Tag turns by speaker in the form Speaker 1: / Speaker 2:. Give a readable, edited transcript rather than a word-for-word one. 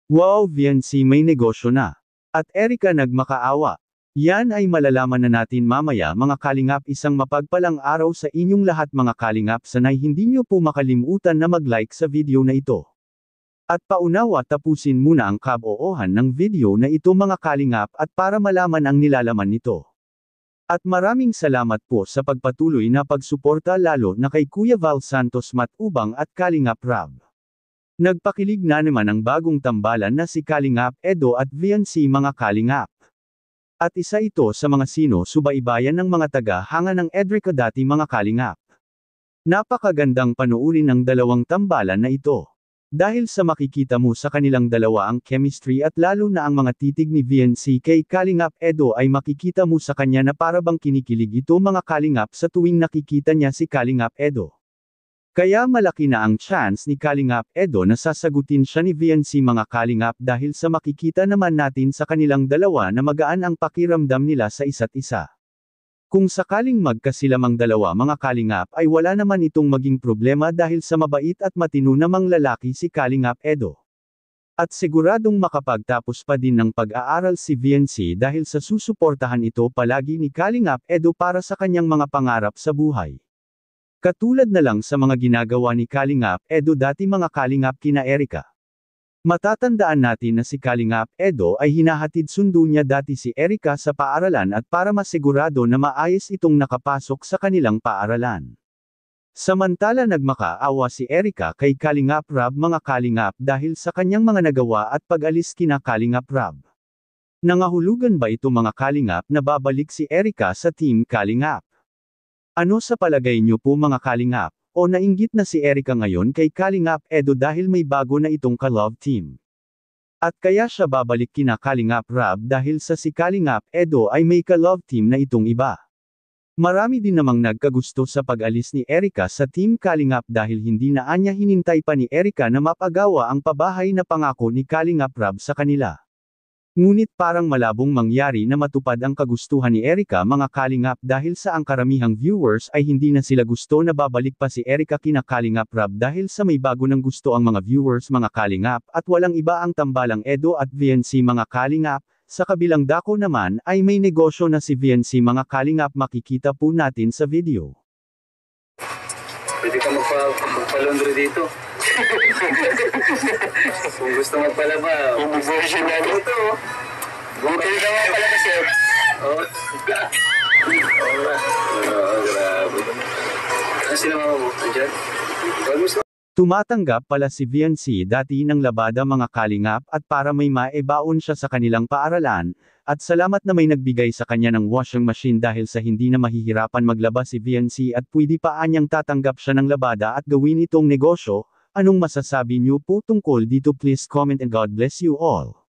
Speaker 1: Wow, VNC may negosyo na. At Erica nagmakaawa. Yan ay malalaman na natin mamaya mga kalingap, isang mapagpalang araw sa inyong lahat mga kalingap, sanay hindi nyo po makalimutan na mag-like sa video na ito. At paunawa tapusin muna ang kaboohan ng video na ito mga kalingap at para malaman ang nilalaman nito. At maraming salamat po sa pagpatuloy na pagsuporta lalo na kay Kuya Val Santos Matubang at Kalingap Rab. Nagpakilig na naman ang bagong tambalan na si Kalingap Edo at VNC mga kalingap. At isa ito sa mga subaybayan ng mga taga-hanga ng Edrica dati mga kalingap. Napakagandang panuurin ang dalawang tambalan na ito. Dahil sa makikita mo sa kanilang dalawa ang chemistry at lalo na ang mga titig ni VNC kay Kalingap Edo ay makikita mo sa kanya na para bang kinikilig ito mga kalingap sa tuwing nakikita niya si Kalingap Edo. Kaya malaki na ang chance ni Kalingap Edo na sasagutin siya ni VNC mga kalingap dahil sa makikita naman natin sa kanilang dalawa na magaan ang pakiramdam nila sa isa't isa. Kung sakaling magkasilamang dalawa mga kalingap ay wala naman itong maging problema dahil sa mabait at matino namang lalaki si Kalingap Edo. At siguradong makapagtapos pa din ng pag-aaral si VNC dahil sa susuportahan ito palagi ni Kalingap Edo para sa kanyang mga pangarap sa buhay. Katulad na lang sa mga ginagawa ni Kalingap Edo dati mga kalingap kina Erica. Matatandaan natin na si Kalingap Edo ay hinahatid sundo niya dati si Erica sa paaralan at para masigurado na maayos itong nakapasok sa kanilang paaralan. Samantala nagmakaawa si Erica kay Kalingap Rab mga kalingap dahil sa kanyang mga nagawa at pag-alis kina Kalingap Rab. Nangahulugan ba ito mga kalingap na babalik si Erica sa Team Kalingap? Ano sa palagay niyo po mga kalingap? O nainggit na si Erica ngayon kay Kalingap Edo dahil may bago na itong ka-love team. At kaya siya babalik kina Kalingap Rab dahil sa si Kalingap Edo ay may ka-love team na itong iba. Marami din namang nagkagusto sa pag-alis ni Erica sa Team Kalingap dahil hindi na anya hinintay pa ni Erica na mapagawa ang pabahay na pangako ni Kalingap Rab sa kanila. Ngunit parang malabong mangyari na matupad ang kagustuhan ni Erica mga kalingap dahil sa ang karamihang viewers ay hindi na sila gusto na babalik pa si Erica kina Kalingap Rab dahil sa may bago ng gusto ang mga viewers mga kalingap at walang iba ang tambalang Edo at VNC mga kalingap. Sa kabilang dako naman ay may negosyo na si VNC mga kalingap makikita po natin sa video.
Speaker 2: Pwede ka magpa-laundry dito. Kung gusto magpalaba, version na ito. Google ka nga pala kasi. Oo. Oo, grabe. Ano sila mama mo? Andyan?
Speaker 1: Tumatanggap pala si VNC dati ng labada mga kalingap at para may maibaon siya sa kanilang paaralan, at salamat na may nagbigay sa kanya ng washing machine dahil sa hindi na mahihirapan maglaba si VNC at pwede pa anyang tatanggap siya ng labada at gawin itong negosyo. Anong masasabi niyo po tungkol dito? Please comment and God bless you all.